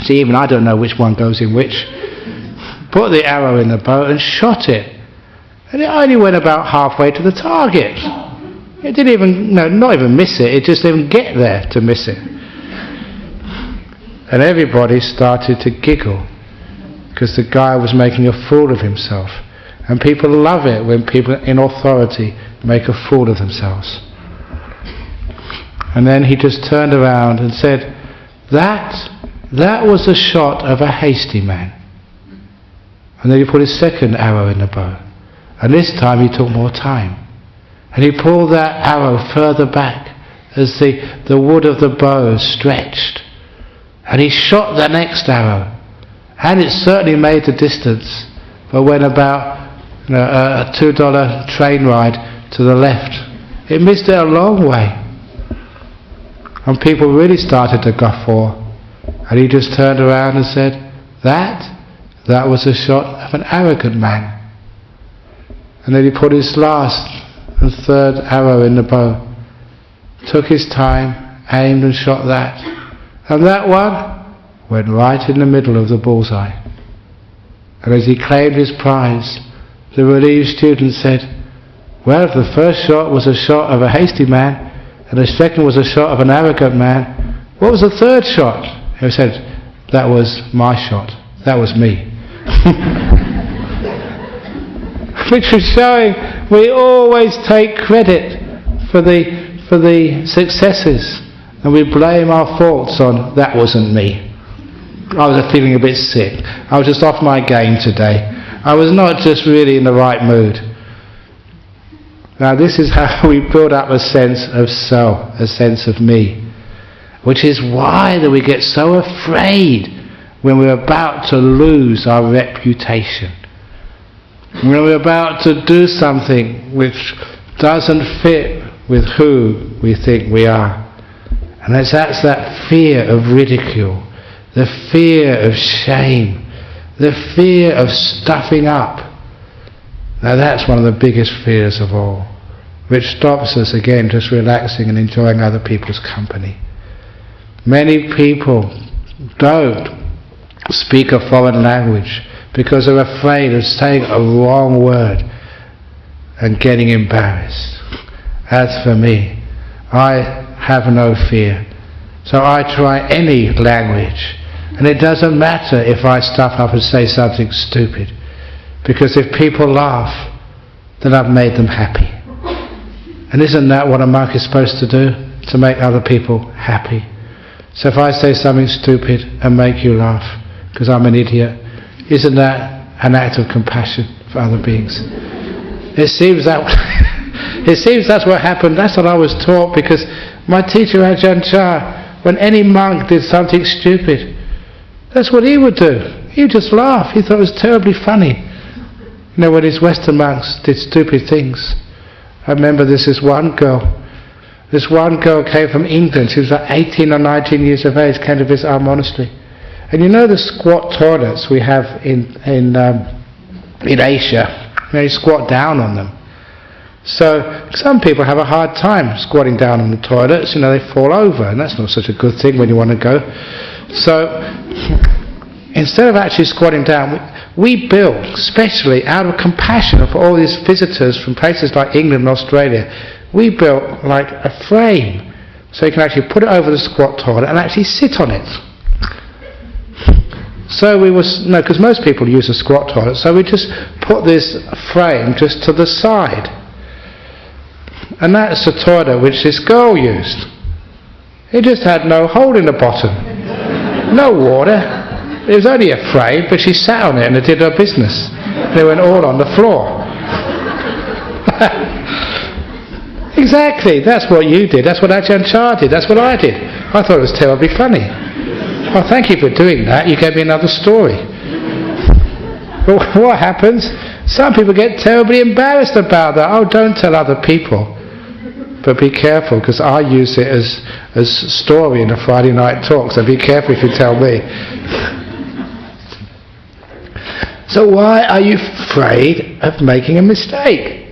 See, even I don't know which one goes in which. Put the arrow in the bow and shot it. And it only went about halfway to the target. It didn't even, not even miss it. It just didn't get there to miss it. And everybody started to giggle, because the guy was making a fool of himself. And people love it when people in authority make a fool of themselves. And then he just turned around and said, that was a shot of a hasty man. And then he put his second arrow in the bow. And this time he took more time. And he pulled that arrow further back as the wood of the bow stretched. And he shot the next arrow. And it certainly made the distance, but went about a $2 train ride to the left. It missed it a long way. And people really started to guffaw. And he just turned around and said, that was a shot of an arrogant man. And then he put his last and third arrow in the bow, took his time, aimed and shot that. And that one went right in the middle of the bullseye. And as he claimed his prize, the relieved student said, well, if the first shot was a shot of a hasty man, and the second was a shot of an arrogant man, what was the third shot? He said, that was my shot. That was me. Which was showing we always take credit for the successes, and we blame our faults on, that wasn't me. I was feeling a bit sick. I was just off my game today. I was not just really in the right mood. Now this is how we build up a sense of self, a sense of me. Which is why that we get so afraid when we're about to lose our reputation. When we're about to do something which doesn't fit with who we think we are. And that's that fear of ridicule, the fear of shame, the fear of stuffing up. Now that's one of the biggest fears of all, which stops us again just relaxing and enjoying other people's company. Many people don't speak a foreign language because they're afraid of saying a wrong word and getting embarrassed. As for me, I have no fear. So I try any language. And it doesn't matter if I stuff up and say something stupid. Because if people laugh, then I've made them happy. And isn't that what a monk is supposed to do? To make other people happy. So if I say something stupid and make you laugh because I'm an idiot, isn't that an act of compassion for other beings? It seems that's what happened. That's what I was taught, because my teacher Ajahn, when any monk did something stupid, that's what he would do. He would just laugh. He thought it was terribly funny. You know, when his Western monks did stupid things. I remember this one girl. This one girl came from England. She was like 18 or 19 years of age, came to visit our monastery. And you know the squat toilets we have in Asia? You know, you squat down on them. So some people have a hard time squatting down on the toilets. You know, they fall over, and that's not such a good thing when you want to go. So instead of actually squatting down, we built, especially out of compassion for all these visitors from places like England and Australia, we built like a frame so you can actually put it over the squat toilet and actually sit on it. So because most people use a squat toilet, so we just put this frame just to the side. And that's the toilet which this girl used. It just had no hole in the bottom. No water. It was only a frame, but she sat on it and it did her business. They went all on the floor. Exactly, that's what you did. That's what Ajahn Chah did. That's what I did. I thought it was terribly funny. Oh, thank you for doing that. You gave me another story. But what happens? Some people get terribly embarrassed about that. Oh, don't tell other people. But be careful, because I use it as story in a Friday night talk, so be careful if you tell me. So why are you afraid of making a mistake?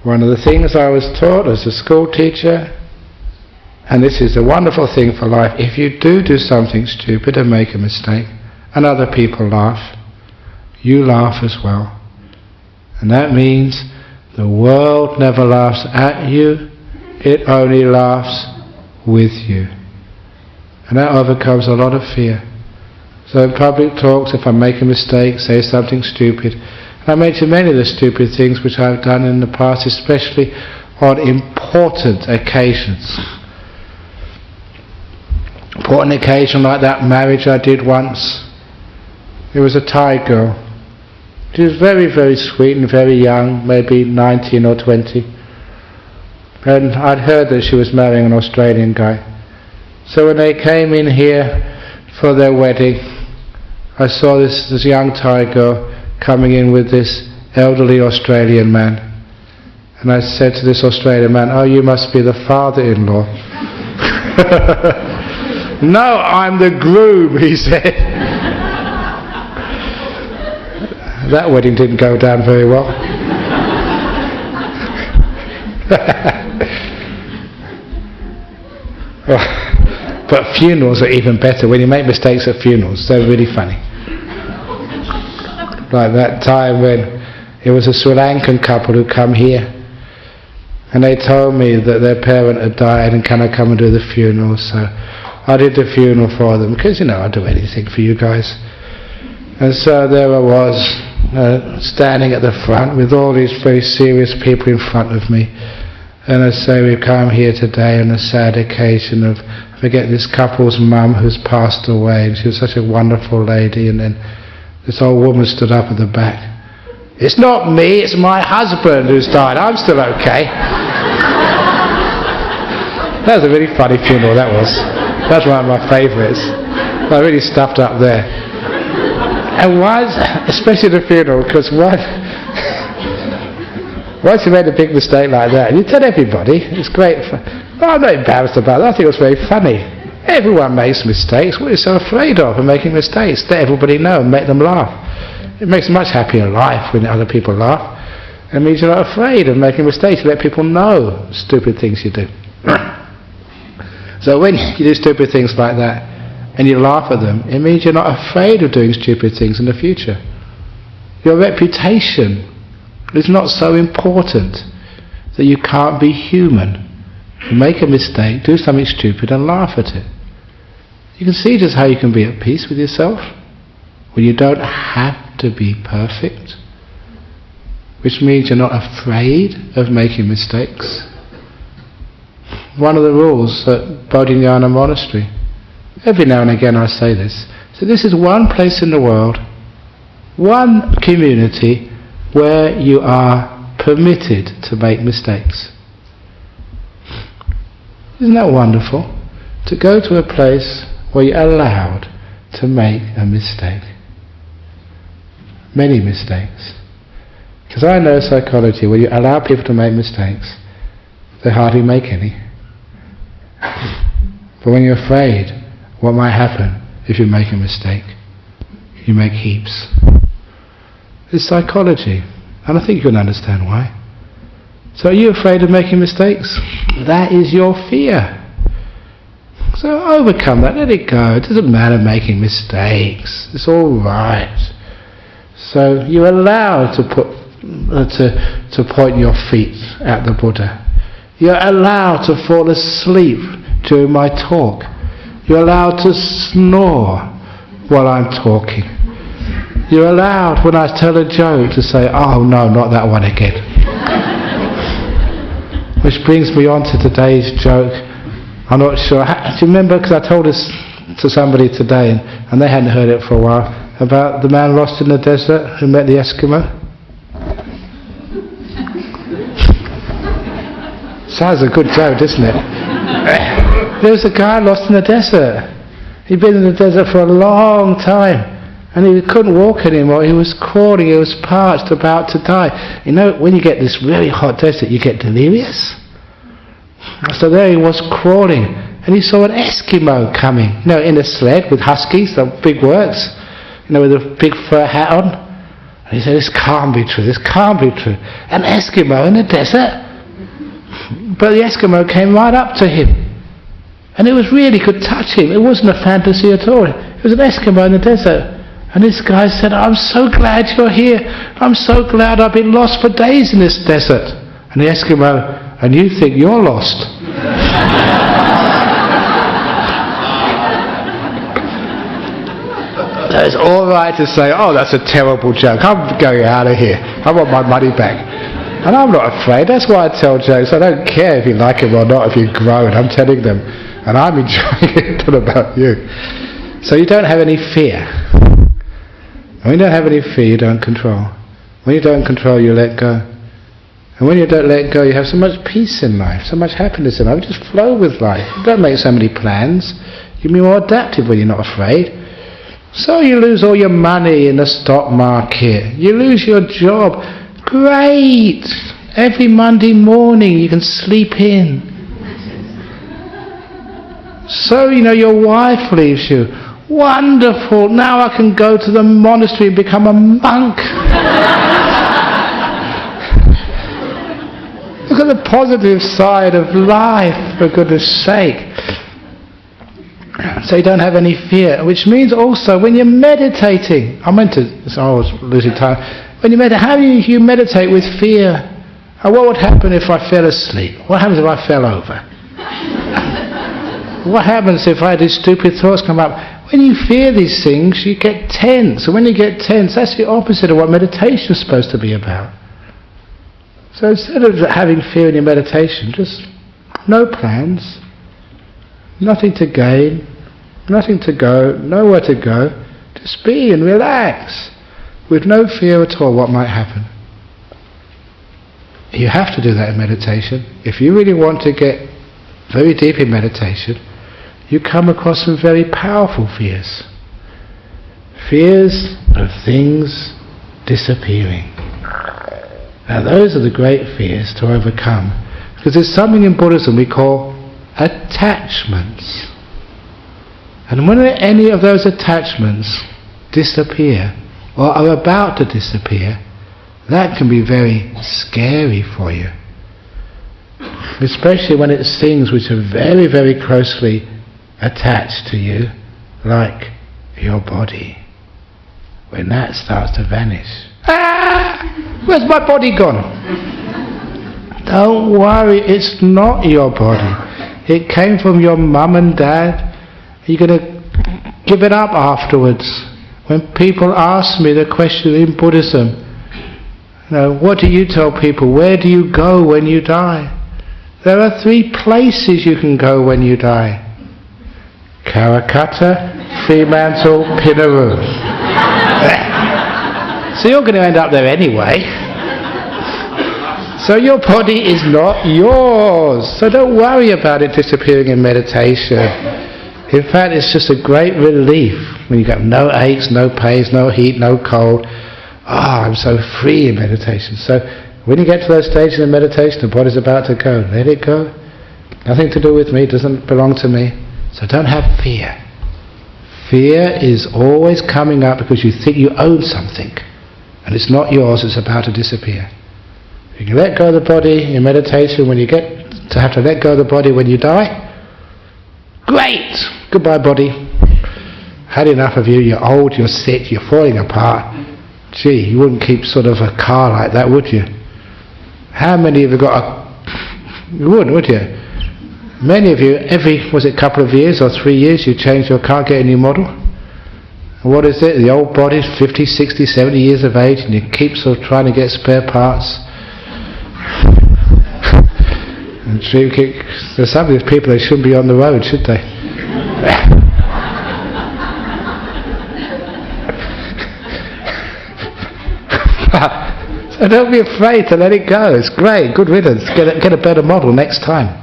One of the things I was taught as a school teacher, and this is a wonderful thing for life, if you do something stupid and make a mistake, and other people laugh, you laugh as well. And that means the world never laughs at you, it only laughs with you. And that overcomes a lot of fear. So in public talks, if I make a mistake, say something stupid, and I mention many of the stupid things which I've done in the past, especially on important occasions. Important occasion like that marriage I did once. It was a Thai girl. She was very, very sweet and very young, maybe 19 or 20. And I'd heard that she was marrying an Australian guy. So when they came in here for their wedding, I saw this young Thai girl coming in with this elderly Australian man. And I said to this Australian man, "Oh, you must be the father-in-law." "No, I'm the groom," he said. That wedding didn't go down very well. But funerals are even better. When you make mistakes at funerals, they're really funny. Like that time when it was a Sri Lankan couple who come here, and they told me that their parent had died and can I come and do the funeral. So I did the funeral for them, because you know I'd do anything for you guys. And so there I was, standing at the front with all these very serious people in front of me. And I say, we've come here today on a sad occasion of, I forget, this couple's mum who's passed away, and she was such a wonderful lady. And then this old woman stood up at the back. "It's not me, it's my husband who's died. I'm still okay." That was a really funny funeral, that was. That's one of my favourites. I really stuffed up there. And once, especially the funeral, because once you made a big mistake like that, you tell everybody, it's great fun. But I'm not embarrassed about it, I think it was very funny. Everyone makes mistakes. What are you so afraid of making mistakes? Let everybody know and make them laugh. It makes a much happier life when other people laugh. It means you're not afraid of making mistakes. You let people know stupid things you do. So when you do stupid things like that and you laugh at them, it means you're not afraid of doing stupid things in the future. Your reputation is not so important that you can't be human. You make a mistake, do something stupid and laugh at it. You can see just how you can be at peace with yourself when you don't have to be perfect. which means you're not afraid of making mistakes. One of the rules at Bodhinyana Monastery, every now and again I say this, so this is one place in the world, one community where you are permitted to make mistakes. Isn't that wonderful? To go to a place where you're allowed to make a mistake. Many mistakes. Because I know psychology, where you allow people to make mistakes, they hardly make any. But when you're afraid, what might happen if you make a mistake? You make heaps. It's psychology, and I think you can understand why. So are you afraid of making mistakes? That is your fear. So overcome that, let it go. It doesn't matter making mistakes. It's all right. So you're allowed to point your feet at the Buddha. You're allowed to fall asleep during my talk. You're allowed to snore while I'm talking. You're allowed, when I tell a joke, to say, "Oh no, not that one again." Which brings me on to today's joke. I'm not sure. Do you remember, because I told this to somebody today and they hadn't heard it for a while, about the man lost in the desert who met the Eskimo? Sounds a good joke, doesn't it? There was a guy lost in the desert. He'd been in the desert for a long time and he couldn't walk anymore. He was crawling, he was parched, about to die. You know, when you get this really hot desert, you get delirious. So there he was crawling and he saw an Eskimo coming, you know, in a sled with huskies, the big words, you know, with a big fur hat on. And he said, "This can't be true, this can't be true. An Eskimo in the desert?" But the Eskimo came right up to him. And it was really, could touch him. It wasn't a fantasy at all. It was an Eskimo in the desert. And this guy said, "I'm so glad you're here. I'm so glad I've been lost for days in this desert." And the Eskimo, "And you think you're lost?" So it's all right to say, "Oh, that's a terrible joke. I'm going out of here. I want my money back." And I'm not afraid. That's why I tell jokes. I don't care if you like them or not, if you've grown. I'm telling them. And I'm enjoying it. What about you? So you don't have any fear. When you don't have any fear, you don't control. When you don't control, you let go. And when you don't let go, you have so much peace in life, so much happiness in life. You just flow with life. You don't make so many plans. You'll be more adaptive when you're not afraid. So you lose all your money in the stock market. You lose your job. Great! Every Monday morning you can sleep in. So, you know, your wife leaves you. Wonderful! Now I can go to the monastery and become a monk. Look at the positive side of life, for goodness sake. So you don't have any fear, which means also when you're meditating, I was losing time. When you meditate, how do you meditate with fear? And what would happen if I fell asleep? What happens if I fell over? What happens if I had these stupid thoughts come up? When you fear these things, you get tense. And when you get tense, that's the opposite of what meditation is supposed to be about. So instead of having fear in your meditation, just no plans, nothing to gain, nothing to go, nowhere to go. Just be and relax with no fear at all what might happen. You have to do that in meditation. If you really want to get very deep in meditation, you come across some very powerful fears. Fears of things disappearing. Now those are the great fears to overcome. Because there's something in Buddhism we call attachments. And when any of those attachments disappear, or are about to disappear, that can be very scary for you. Especially when it's things which are very, very closely attached to you, like your body. When that starts to vanish. Ah! Where's my body gone? Don't worry, it's not your body. It came from your mum and dad. You're going to give it up afterwards. When people ask me the question in Buddhism, What do you tell people? Where do you go when you die? There are 3 places you can go when you die. Calcutta, Fremantle, Pinaroo. So you're going to end up there anyway. So your body is not yours. So don't worry about it disappearing in meditation. In fact, it's just a great relief when you got no aches, no pains, no heat, no cold. I'm so free in meditation. So when you get to those stages in meditation, the body's about to go. Let it go. Nothing to do with me, doesn't belong to me. So don't have fear. Fear is always coming up because you think you own something. And it's not yours, it's about to disappear. You can let go of the body in meditation when you get to have to let go of the body when you die. Great! Goodbye, body. Had enough of you, you're old, you're sick, you're falling apart. Gee, you wouldn't keep sort of a car like that, would you? How many of you got a... You wouldn't, would you? Many of you, every, couple of years or 3 years, you change your car, get a new model. And what is it? The old body's 50, 60, 70 years of age, and you keep sort of trying to get spare parts. And there's some of these people, they shouldn't be on the road, should they? So don't be afraid to let it go. It's great, good riddance. Get a better model next time.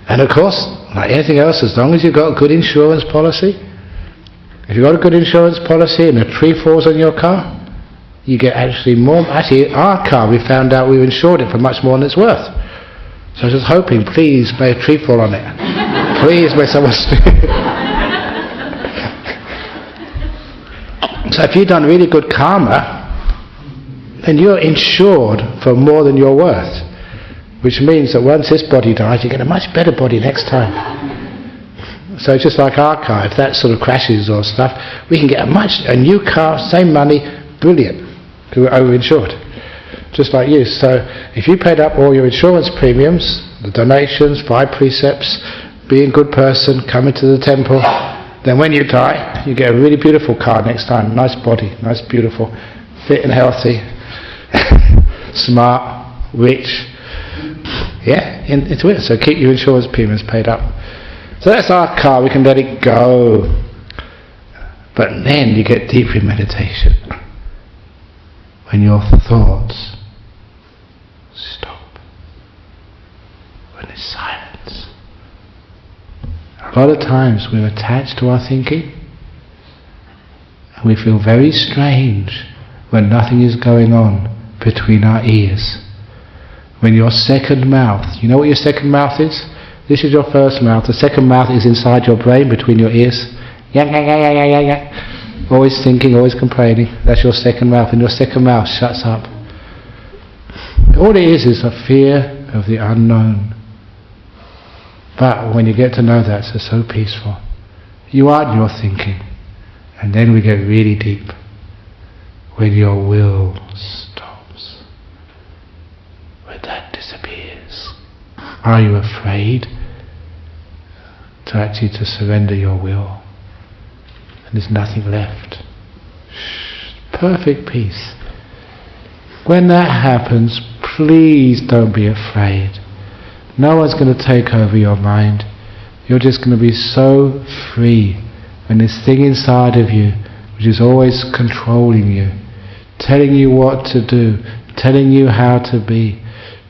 And of course, like anything else, as long as you've got a good insurance policy, if you've got a good insurance policy and a tree falls on your car, you get actually more. Actually, our car, we found out we insured it for much more than it's worth. So I was just hoping, please, may a tree fall on it. Please, may someone... So if you've done really good karma, then you're insured for more than you're worth. Which means that once this body dies, you get a much better body next time. So it's just like our car. If that sort of crashes or stuff, we can get a new car, same money, brilliant, because we're over-insured. Just like you. So if you paid up all your insurance premiums, the donations, 5 precepts, being a good person, coming to the temple, then when you die, you get a really beautiful car next time. Nice body, nice, beautiful, fit and healthy, smart, rich. Yeah, it's weird. So keep your insurance premiums paid up. So that's our car, we can let it go. But then you get deeper in meditation. When your thoughts stop. When there's silence. A lot of times we're attached to our thinking. And we feel very strange when nothing is going on between our ears. When your second mouth, you know what your second mouth is? This is your first mouth. The second mouth is inside your brain, between your ears. Always thinking, always complaining. That's your second mouth, and your second mouth shuts up. All it is a fear of the unknown. But when you get to know that, it's so peaceful. You aren't your thinking. And then we get really deep. When your will stops. When that disappears. Are you afraid to surrender your will? And there's nothing left. Perfect peace. When that happens, please don't be afraid. No one's going to take over your mind. You're just going to be so free when this thing inside of you, which is always controlling you, telling you what to do, telling you how to be,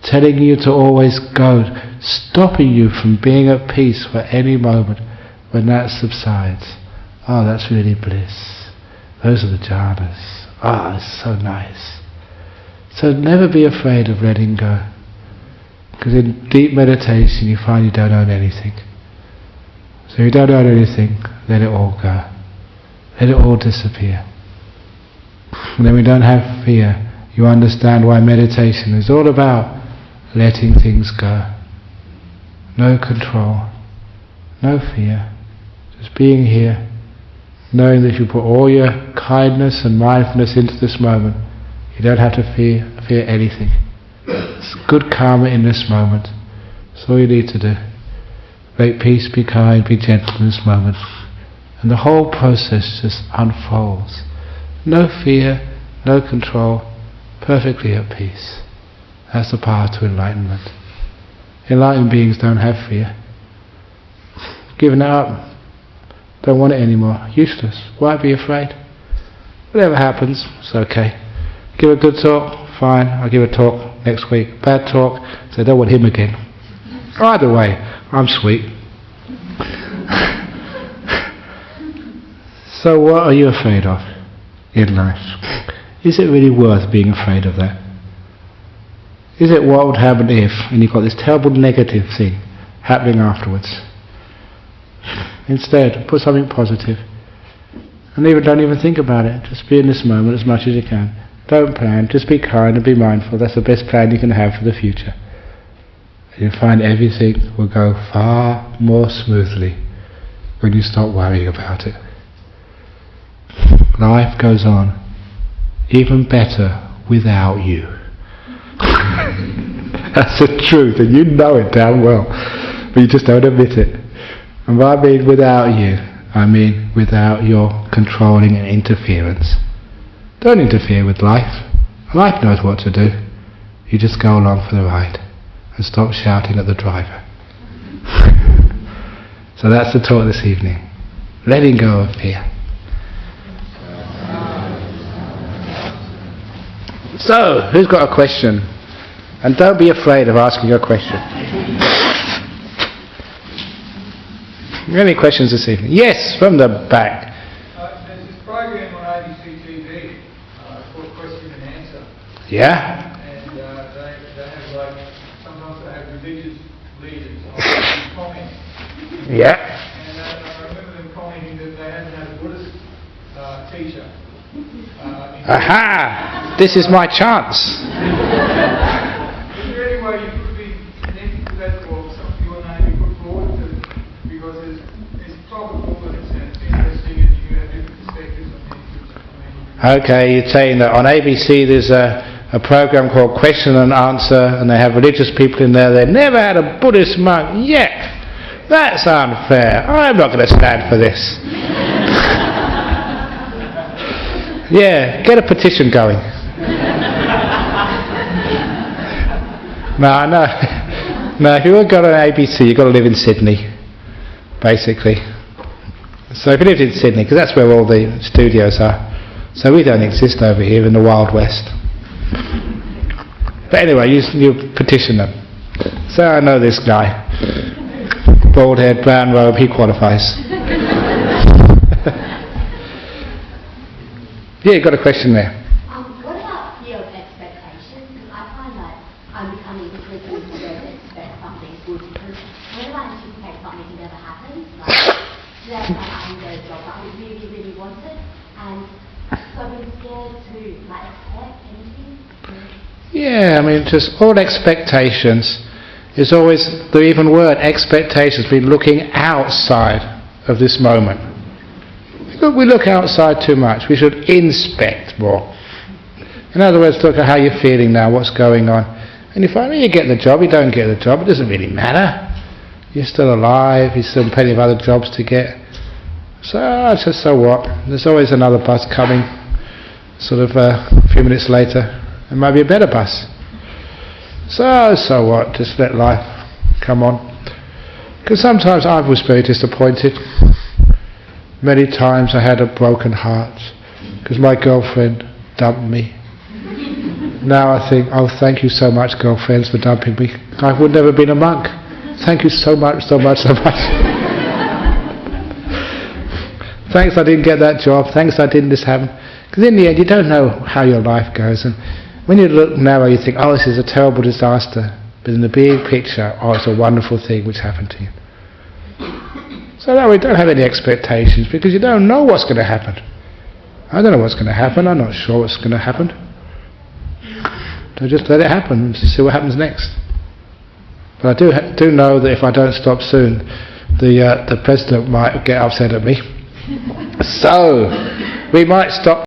telling you to always go, stopping you from being at peace for any moment, when that subsides. Oh, that's really bliss. Those are the jhanas. Ah, it's so nice. So never be afraid of letting go. Because in deep meditation you find you don't own anything. So if you don't own anything, let it all go. Let it all disappear. And then we don't have fear. You understand why meditation is all about letting things go. No control. No fear. Just being here. Knowing that if you put all your kindness and mindfulness into this moment, you don't have to fear anything. It's good karma in this moment. That's all you need to do. Make peace, be kind, be gentle in this moment. And the whole process just unfolds. No fear, no control, perfectly at peace. That's the path to enlightenment. Enlightened beings don't have fear. Giving it up. Don't want it anymore. Useless. Why be afraid? Whatever happens, it's okay. Give a good talk, fine, I'll give a talk next week. Bad talk, so I don't want him again. Either way, I'm sweet. So what are you afraid of in life? Is it really worth being afraid of that? Is it what would happen if, and you've got this terrible negative thing happening afterwards? Instead, put something positive. And don't even think about it. Just be in this moment as much as you can. Don't plan, just be kind and be mindful. That's the best plan you can have for the future. And you'll find everything will go far more smoothly when you stop worrying about it. Life goes on even better without you. That's the truth, and you know it damn well, but you just don't admit it. And by I mean without you, I mean without your controlling and interference. Don't interfere with life. Life knows what to do. You just go along for the ride and stop shouting at the driver. So that's the talk this evening. Letting go of fear. So, who's got a question? And don't be afraid of asking a question. Any questions this evening? Yes, from the back. There's this program on ABC TV called Question and Answer. Yeah? And they have sometimes they have religious leaders comment. Yeah. And I remember them commenting that they hadn't had a Buddhist teacher. Aha! This is my chance. Is there any way you could be connected to that, or something you want to maybe put forward to? Because it's topical and it's interesting and you have different perspectives on things. Okay, you're saying that on ABC there's a program called Question and Answer, and they have religious people in there. They've never had a Buddhist monk yet. That's unfair. I'm not going to stand for this. Yeah, get a petition going. No, if you want to go to ABC, you've got to live in Sydney, basically. So if you lived in Sydney, because that's where all the studios are, so we don't exist over here in the Wild West. But anyway, you petition them. So I know this guy, bald head, brown robe, he qualifies. Yeah, you got a question there. What about fear of expectations? Because I find that I'm becoming increasingly scared to expect something good, because whenever I anticipate something, it never happens. Like today, I didn't get a job, but I really, really wanted it, and so I've been scared to expect anything. Yeah, I mean, just all expectations is always the even word. Expectations mean looking outside of this moment. We look outside too much. We should inspect more. In other words, look at how you're feeling now, what's going on. And if only you get the job, you don't get the job, it doesn't really matter. You're still alive, you've still plenty of other jobs to get. So, just so what? There's always another bus coming, sort of a few minutes later. It might be a better bus. So what? Just let life come on. Because sometimes I was very disappointed. Many times I had a broken heart because my girlfriend dumped me. Now I think, oh, thank you so much, girlfriends, for dumping me. I would never have been a monk. Thank you so much. Thanks I didn't get that job. Thanks I didn't this happen. Because in the end, you don't know how your life goes. And when you look narrow, you think, oh, this is a terrible disaster. But in the big picture, oh, it's a wonderful thing which happened to you. So no, we don't have any expectations because you don't know what's going to happen. I don't know what's going to happen. I'm not sure what's going to happen. So just let it happen and see what happens next. But I do know that if I don't stop soon, the president might get upset at me. So we might stop